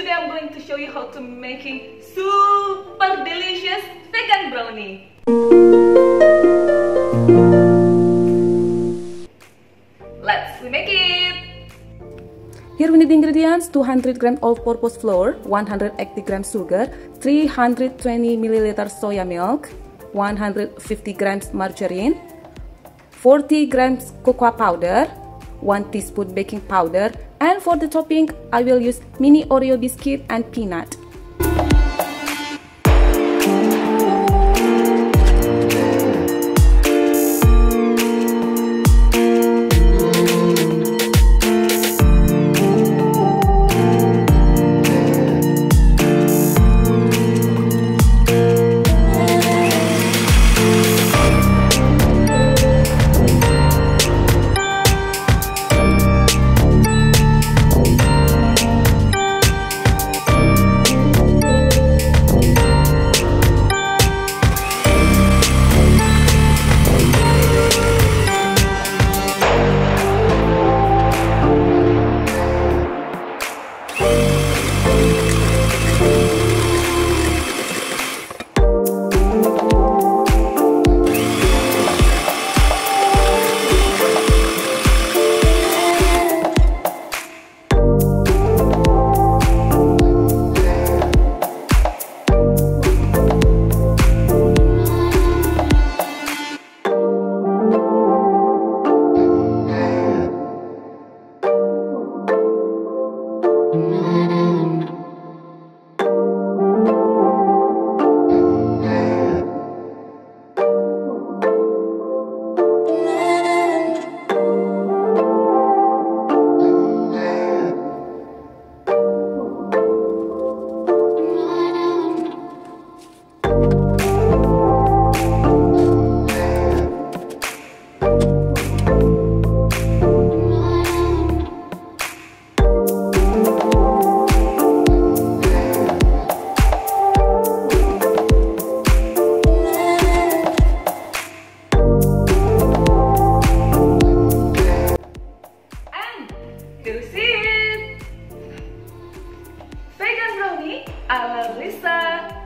today I'm going to show you how to making super delicious vegan brownie. Let's make it! Here we need the ingredients: 200 grams all-purpose flour, 180 grams sugar, 320 milliliters soya milk, 150 grams margarine, 40 grams cocoa powder, 1 teaspoon baking powder, and for the topping, I will use mini Oreo biscuit and peanut.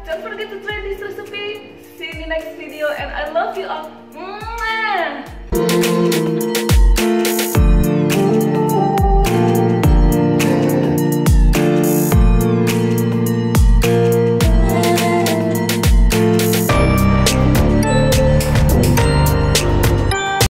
Don't forget to try this recipe. See you in the next video and I love you all.